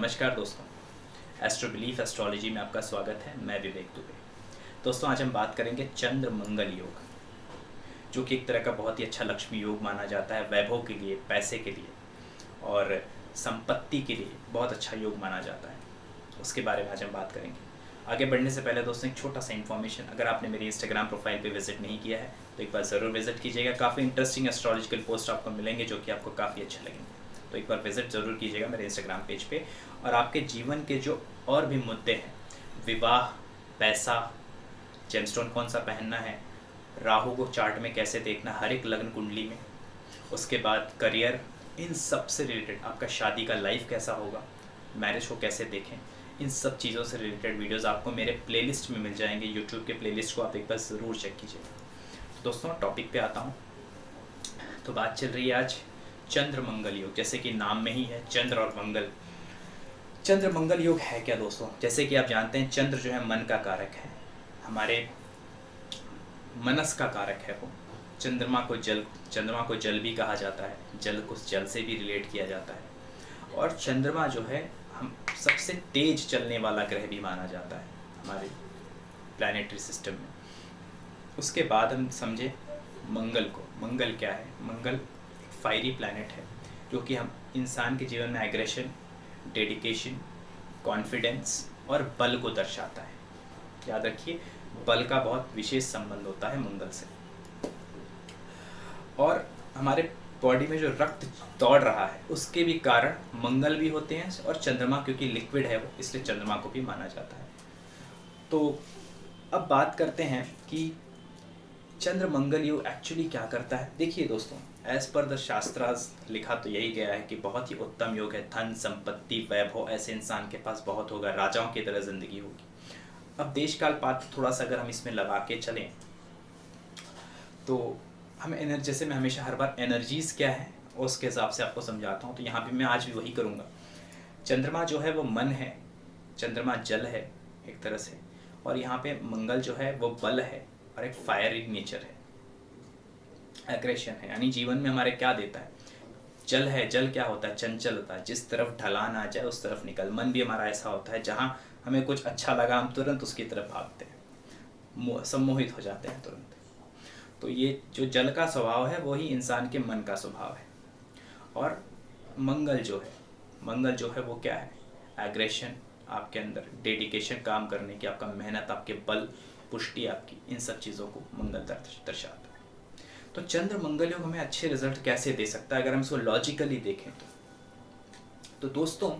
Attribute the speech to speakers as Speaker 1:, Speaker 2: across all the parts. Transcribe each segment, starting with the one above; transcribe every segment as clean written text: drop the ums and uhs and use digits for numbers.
Speaker 1: नमस्कार दोस्तों, astro belief astrology में आपका स्वागत है। मैं विवेक दुबे। दोस्तों, आज हम बात करेंगे चंद्र मंगल योग, जो कि एक तरह का बहुत ही अच्छा लक्ष्मी योग माना जाता है। वैभव के लिए, पैसे के लिए और संपत्ति के लिए बहुत अच्छा योग माना जाता है। उसके बारे में आज हम बात करेंगे। आगे बढ़ने से पहले दोस्तों एक छोटा सा इन्फॉर्मेशन, अगर आपने मेरी इंस्टाग्राम प्रोफाइल पे विजिट नहीं किया है तो एक बार ज़रूर विजिट कीजिएगा। काफ़ी इंटरेस्टिंग एस्ट्रोलॉजिकल पोस्ट आपको मिलेंगे जो कि आपको काफ़ी अच्छे लगेंगे। तो एक बार विजिट ज़रूर कीजिएगा मेरे इंस्टाग्राम पेज पे। और आपके जीवन के जो और भी मुद्दे हैं, विवाह, पैसा, जेमस्टोन कौन सा पहनना है, राहु को चार्ट में कैसे देखना हर एक लग्न कुंडली में, उसके बाद करियर, इन सब से रिलेटेड आपका शादी का लाइफ कैसा होगा, मैरिज को कैसे देखें, इन सब चीज़ों से रिलेटेड वीडियोस आपको मेरे प्लेलिस्ट में मिल जाएंगे। यूट्यूब के प्लेलिस्ट को आप एक बार ज़रूर चेक कीजिएगा। तो दोस्तों टॉपिक पे आता हूँ। तो बात चल रही है आज चंद्र मंगल योग, जैसे कि नाम में ही है चंद्र और मंगल। चंद्र मंगल योग है क्या दोस्तों? जैसे कि आप जानते हैं चंद्र जो है मन का कारक है, हमारे मनस का कारक है वो। चंद्रमा को जल भी कहा जाता है, जल को जल से भी रिलेट किया जाता है। और चंद्रमा जो है हम सबसे तेज चलने वाला ग्रह भी माना जाता है हमारे प्लैनेटरी सिस्टम में। उसके बाद हम समझे मंगल को। मंगल क्या है? मंगल एक फायरी प्लैनेट है जो कि हम इंसान के जीवन में एग्रेशन, डेडिकेशन, कॉन्फिडेंस और बल को दर्शाता है। याद रखिए, बल का बहुत विशेष संबंध होता है मंगल से। और हमारे बॉडी में जो रक्त दौड़ रहा है उसके भी कारण मंगल भी होते हैं, और चंद्रमा क्योंकि लिक्विड है वो, इसलिए चंद्रमा को भी माना जाता है। तो अब बात करते हैं कि चंद्र मंगल योग एक्चुअली क्या करता है। देखिए दोस्तों, एज पर द शास्त्रास लिखा तो यही गया है कि बहुत ही उत्तम योग है। धन, संपत्ति, वैभव ऐसे इंसान के पास बहुत होगा, राजाओं की तरह जिंदगी होगी। अब देश काल पात्र थोड़ा सा अगर हम इसमें लगा के चलें तो हमें जैसे मैं हमेशा हर बार एनर्जीज़ क्या है उसके हिसाब से आपको समझाता हूँ। तो यहाँ भी मैं आज भी वही करूँगा। चंद्रमा जो है वो मन है, चंद्रमा जल है एक तरह से, और यहाँ पे मंगल जो है वो बल है और एक फायरी नेचर है, एग्रेशन है। यानी जीवन में हमारे क्या देता है? जल है। जल क्या होता है? चंचल होता है, जिस तरफ ढलान आ जाए उस तरफ निकल। मन भी हमारा ऐसा होता है, जहाँ हमें कुछ अच्छा लगा हम तुरंत उसकी तरफ भागते हैं, सम्मोहित हो जाते हैं तुरंत। तो ये जो जल का स्वभाव है वही इंसान के मन का स्वभाव है। और मंगल जो है वो क्या है? एग्रेशन, आपके अंदर डेडिकेशन, काम करने की आपका मेहनत, आपके बल, पुष्टि आपकी, इन सब चीज़ों को मंगल दर्शाता है। तो चंद्र मंगल योग हमें अच्छे रिजल्ट कैसे दे सकता है अगर हम इसको लॉजिकली देखें तो दोस्तों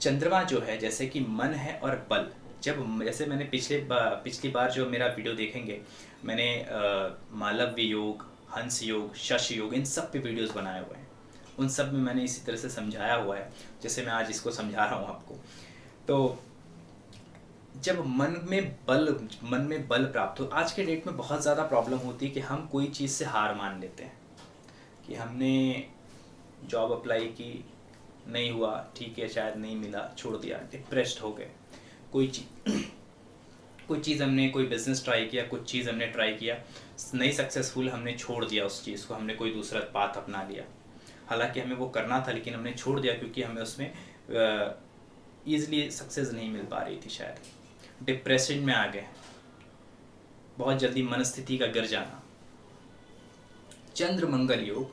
Speaker 1: चंद्रमा जो है जैसे कि मन है और बल, जैसे मैंने पिछली बार जो मेरा वीडियो देखेंगे, मैंने मालव्य योग, हंस योग, शश योग, इन सब पे वीडियोस बनाए हुए हैं। उन सब में मैंने इसी तरह से समझाया हुआ है जैसे मैं आज इसको समझा रहा हूँ आपको। तो जब मन में बल प्राप्त हो, आज के डेट में बहुत ज़्यादा प्रॉब्लम होती है कि हम कोई चीज़ से हार मान लेते हैं कि हमने जॉब अप्लाई की, नहीं हुआ, ठीक है शायद नहीं मिला, छोड़ दिया, डिप्रेस्ड हो गए। कोई चीज़ हमने, कोई बिजनेस ट्राई किया, कुछ चीज़ हमने ट्राई किया, नहीं सक्सेसफुल, हमने छोड़ दिया उस चीज़ को, हमने कोई दूसरा पाथ अपना लिया। हालांकि हमें वो करना था लेकिन हमने छोड़ दिया क्योंकि हमें उसमें ईज़िली सक्सेस नहीं मिल पा रही थी शायद। डिप्रेशन में आ गए, बहुत जल्दी मनस्थिति का गिर जाना। चंद्र मंगल योग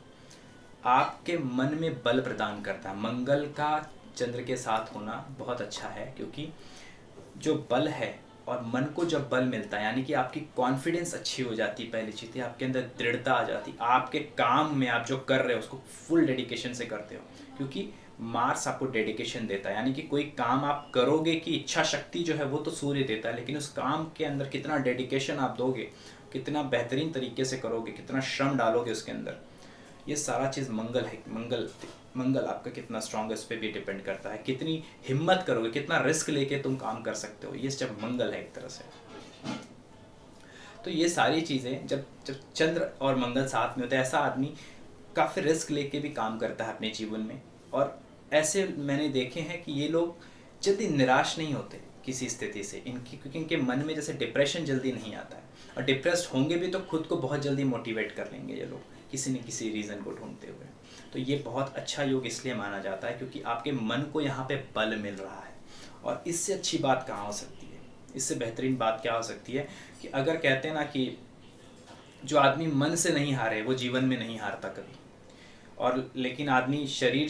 Speaker 1: आपके मन में बल प्रदान करता है। मंगल का चंद्र के साथ होना बहुत अच्छा है क्योंकि जो बल है और मन को जब बल मिलता है यानी कि आपकी कॉन्फिडेंस अच्छी हो जाती है। पहली चीज़ है आपके अंदर दृढ़ता आ जाती है, आपके काम में आप जो कर रहे हो उसको फुल डेडिकेशन से करते हो, क्योंकि मार्स आपको डेडिकेशन देता है। यानी कि कोई काम आप करोगे कि इच्छा शक्ति जो है वो तो सूर्य देता है, लेकिन उस काम के अंदर कितना डेडिकेशन आप दोगे, कितना बेहतरीन तरीके से करोगे, कितना श्रम डालोगे उसके अंदर, ये सारा चीज़ मंगल है। मंगल आपका कितना स्ट्रांग है उस पर भी डिपेंड करता है। कितनी हिम्मत करोगे, कितना रिस्क लेके तुम काम कर सकते हो, ये जब मंगल है एक तरह से। तो ये सारी चीज़ें जब चंद्र और मंगल साथ में होते हैं, ऐसा आदमी काफ़ी रिस्क लेके भी काम करता है अपने जीवन में। और ऐसे मैंने देखे हैं कि ये लोग जल्दी निराश नहीं होते किसी स्थिति से, क्योंकि इनके मन में जैसे डिप्रेशन जल्दी नहीं आता है। और डिप्रेस्ड होंगे भी तो खुद को बहुत जल्दी मोटिवेट कर लेंगे ये लोग किसी न किसी रीज़न को ढूंढते हुए। तो ये बहुत अच्छा योग इसलिए माना जाता है क्योंकि आपके मन को यहाँ पे बल मिल रहा है। और इससे अच्छी बात कहाँ हो सकती है, इससे बेहतरीन बात क्या हो सकती है कि अगर कहते हैं ना कि जो आदमी मन से नहीं हारे वो जीवन में नहीं हारता कभी, और लेकिन आदमी शरीर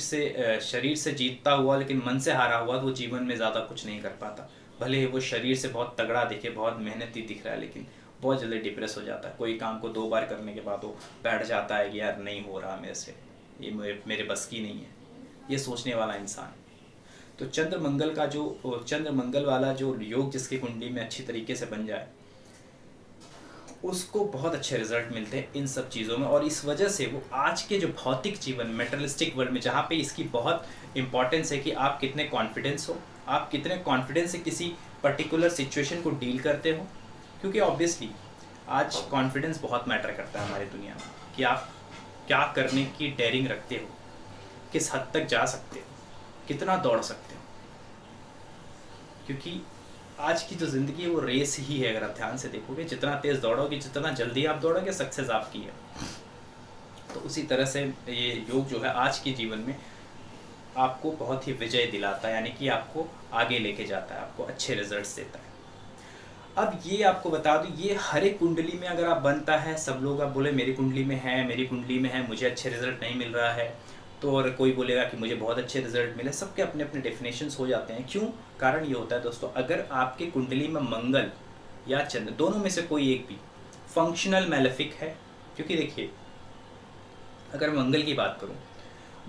Speaker 1: से जीतता हुआ लेकिन मन से हारा हुआ तो वो जीवन में ज़्यादा कुछ नहीं कर पाता। भले वो शरीर से बहुत तगड़ा दिखे, बहुत मेहनती दिख रहा है, लेकिन बहुत जल्दी डिप्रेस हो जाता है। कोई काम को 2 बार करने के बाद वो बैठ जाता है कि यार नहीं हो रहा मेरे से, ये मेरे बस की नहीं है, ये सोचने वाला इंसान। तो चंद्र मंगल वाला जो योग जिसकी कुंडली में अच्छी तरीके से बन जाए उसको बहुत अच्छे रिजल्ट मिलते हैं इन सब चीज़ों में। और इस वजह से वो आज के जो भौतिक जीवन, मेटरलिस्टिक वर्ल्ड में, जहाँ पे इसकी बहुत इंपॉर्टेंस है कि आप कितने कॉन्फिडेंस हो, आप कितने कॉन्फिडेंस से किसी पर्टिकुलर सिचुएशन को डील करते हो। क्योंकि ऑब्वियसली आज कॉन्फिडेंस बहुत मैटर करता है हमारी दुनिया में, कि आप क्या करने की डेयरिंग रखते हो, किस हद तक जा सकते हो, कितना दौड़ सकते हो। क्योंकि आज की जो ज़िंदगी है वो रेस ही है। अगर आप ध्यान से देखोगे, जितना तेज़ दौड़ोगे, जितना जल्दी आप दौड़ोगे, सक्सेस आपकी है। तो उसी तरह से ये योग जो है आज के जीवन में आपको बहुत ही विजय दिलाता है, यानी कि आपको आगे लेके जाता है, आपको अच्छे रिजल्ट्स देता है। अब ये आपको बता दूं, ये हर एक कुंडली में अगर आप बनता है, सब लोग आप बोले मेरी कुंडली में है, मेरी कुंडली में है, मुझे अच्छे रिजल्ट नहीं मिल रहा है, तो और कोई बोलेगा कि मुझे बहुत अच्छे रिजल्ट मिले। सबके अपने अपने डेफिनेशंस हो जाते हैं। क्यों? कारण ये होता है दोस्तों, अगर आपकी कुंडली में मंगल या चंद्र दोनों में से कोई एक भी फंक्शनल मैलेफिक है, क्योंकि देखिए अगर मंगल की बात करूं,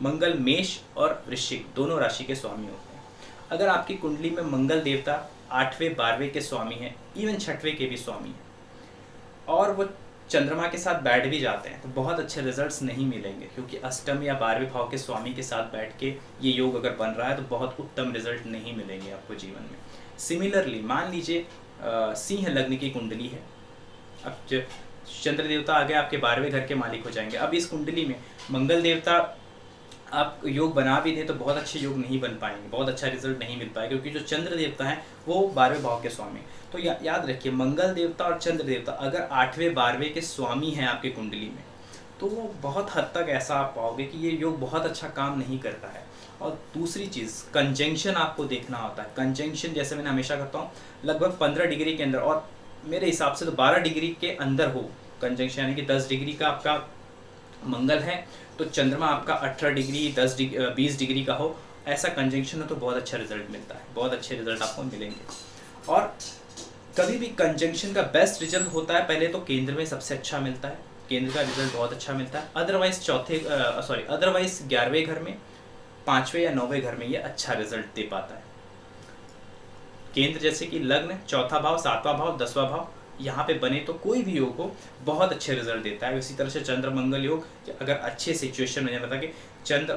Speaker 1: मंगल मेष और वृश्चिक दोनों राशि के स्वामी होते हैं। अगर आपकी कुंडली में मंगल देवता 8वें 12वें के स्वामी हैं, इवन 6वें के भी स्वामी हैं, और वो चंद्रमा के साथ बैठ भी जाते हैं, तो बहुत अच्छे रिजल्ट्स नहीं मिलेंगे। क्योंकि अष्टम या 12वें भाव के स्वामी के साथ बैठ के ये योग अगर बन रहा है तो बहुत उत्तम रिजल्ट नहीं मिलेंगे आपको जीवन में। सिमिलरली मान लीजिए सिंह लग्न की कुंडली है, अब चंद्र देवता आगे आपके 12वें घर के मालिक हो जाएंगे। अब इस कुंडली में मंगल देवता आप योग बना भी दें तो बहुत अच्छे योग नहीं बन पाएंगे, बहुत अच्छा रिजल्ट नहीं मिल पाएगा, क्योंकि जो चंद्र देवता है वो 12वें भाव के स्वामी। तो याद रखिए, मंगल देवता और चंद्र देवता अगर 8वें 12वें के स्वामी हैं आपके कुंडली में, तो वो बहुत हद तक ऐसा आप पाओगे कि ये योग बहुत अच्छा काम नहीं करता है। और दूसरी चीज़, कंजंक्शन आपको देखना होता है। कंजंक्शन जैसे मैंने हमेशा कहता हूँ, लगभग 15 डिग्री के अंदर, और मेरे हिसाब से तो 12 डिग्री के अंदर हो कंजंक्शन, यानी कि 10 डिग्री का आपका मंगल है तो चंद्रमा आपका 18 डिग्री 20 डिग्री का हो, ऐसा कंजंक्शन हो तो बहुत अच्छा रिजल्ट मिलता है, बहुत अच्छे रिजल्ट आपको मिलेंगे। और कभी भी कंजंक्शन का बेस्ट रिजल्ट होता है पहले तो केंद्र में सबसे अच्छा मिलता है, केंद्र का रिजल्ट बहुत अच्छा मिलता है। अदरवाइज अदरवाइज 11वें घर में, 5वें या 9वें घर में ये अच्छा रिजल्ट दे पाता है। केंद्र जैसे कि लग्न, 4था भाव, 7वां भाव, 10वां भाव, यहाँ पे बने तो कोई भी योग हो बहुत अच्छे रिजल्ट देता है। इसी तरह से चंद्र मंगल योग, अगर अच्छे सिचुएशन में जाना था कि चंद्र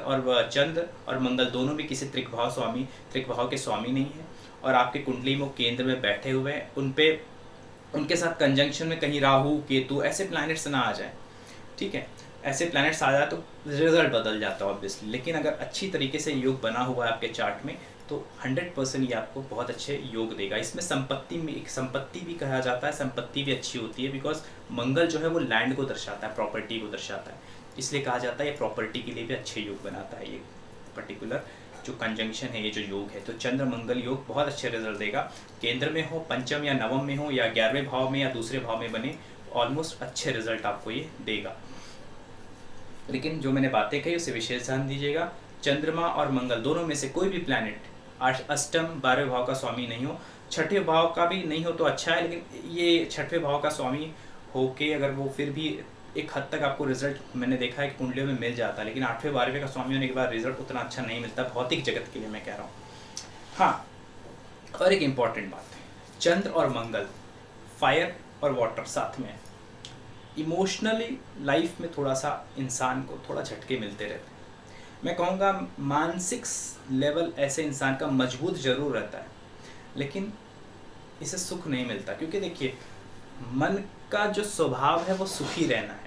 Speaker 1: और मंगल दोनों भी किसी त्रिक भाव के स्वामी नहीं है, और आपके कुंडली में केंद्र में बैठे हुए हैं, उनके साथ कंजंक्शन में कहीं राहु केतु ऐसे प्लैनेट्स ना आ जाए, ठीक है, ऐसे प्लैनेट्स आ जाए तो रिजल्ट बदल जाता है ऑब्वियसली। लेकिन अगर अच्छी तरीके से योग बना हुआ है आपके चार्ट में तो 100% ये आपको बहुत अच्छे योग देगा। इसमें संपत्ति भी कहा जाता है, संपत्ति भी अच्छी होती है, बिकॉज मंगल जो है वो लैंड को दर्शाता है, प्रॉपर्टी को दर्शाता है, इसलिए कहा जाता है ये प्रॉपर्टी के लिए भी अच्छे योग बनाता है ये पर्टिकुलर जो कंजंक्शन है, ये जो योग है। तो चंद्र मंगल योग बहुत अच्छे रिजल्ट देगा, केंद्र में हो, पंचम या नवम में हो, या 11वें भाव में या दूसरे भाव में बने, ऑलमोस्ट अच्छे रिजल्ट आपको ये देगा। लेकिन जो मैंने बातें कही उसे विशेष ध्यान दीजिएगा। चंद्रमा और मंगल दोनों में से कोई भी प्लैनेट अष्टम 12वें भाव का स्वामी नहीं हो, 6ठे भाव का भी नहीं हो तो अच्छा है, लेकिन ये 6ठे भाव का स्वामी होके अगर वो फिर भी एक हद तक आपको रिजल्ट मैंने देखा है कि कुंडलियों में मिल जाता है, लेकिन 8वें 12वें का स्वामी होने के बाद रिजल्ट उतना अच्छा नहीं मिलता भौतिक जगत के लिए, मैं कह रहा हूँ। हाँ, और एक इम्पॉर्टेंट बात है, चंद्र और मंगल फायर और वाटर साथ में है, इमोशनली लाइफ में थोड़ा सा इंसान को थोड़ा झटके मिलते रहते हैं। मैं कहूँगा मानसिक लेवल ऐसे इंसान का मजबूत जरूर रहता है, लेकिन इसे सुख नहीं मिलता, क्योंकि देखिए मन का जो स्वभाव है वो सुखी रहना है।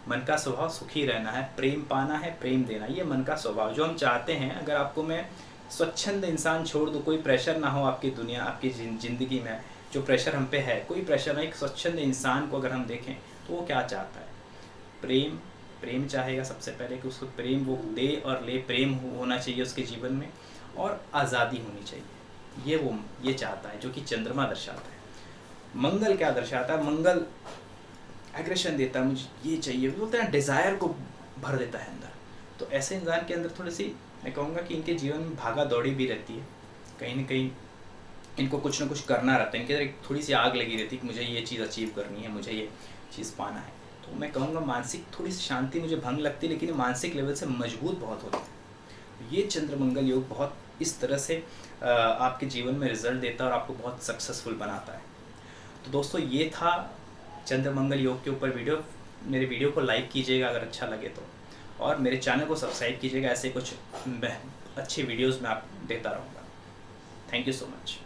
Speaker 1: मन का स्वभाव सुखी रहना है, प्रेम पाना है, प्रेम देना, ये मन का स्वभाव जो हम चाहते हैं। अगर आपको मैं स्वच्छंद इंसान छोड़ दूँ, कोई प्रेशर ना हो आपकी दुनिया, आपकी ज़िंदगी में जो प्रेशर हम पे है, कोई प्रेशर नहीं, एक स्वच्छंद इंसान को अगर हम देखें तो वो क्या चाहता है, प्रेम प्रेम चाहेगा सबसे पहले कि उसको प्रेम वो दे और ले, प्रेम होना चाहिए उसके जीवन में, और आज़ादी होनी चाहिए। ये चाहता है, जो कि चंद्रमा दर्शाता है। मंगल क्या दर्शाता है? मंगल एग्रेशन देता है, मुझे ये चाहिए, बोलते हैं डिज़ायर को भर देता है अंदर। तो ऐसे इंसान के अंदर थोड़ी सी, मैं कहूँगा कि इनके जीवन में भागा दौड़ी भी रहती है, कहीं ना कहीं इनको कुछ ना कुछ करना रहता है, इनके अंदर एक थोड़ी सी आग लगी रहती है कि मुझे ये चीज़ अचीव करनी है, मुझे ये चीज़ पाना है। तो मैं कहूँगा मानसिक थोड़ी सी शांति मुझे भंग लगती है, लेकिन मानसिक लेवल से मजबूत बहुत होता है। ये चंद्र मंगल योग बहुत इस तरह से आपके जीवन में रिजल्ट देता है और आपको बहुत सक्सेसफुल बनाता है। तो दोस्तों, ये था चंद्र मंगल योग के ऊपर वीडियो। मेरे वीडियो को लाइक कीजिएगा अगर अच्छा लगे तो, और मेरे चैनल को सब्सक्राइब कीजिएगा। ऐसे कुछ अच्छे वीडियोस मैं आप देता रहूँगा। Thank you so much.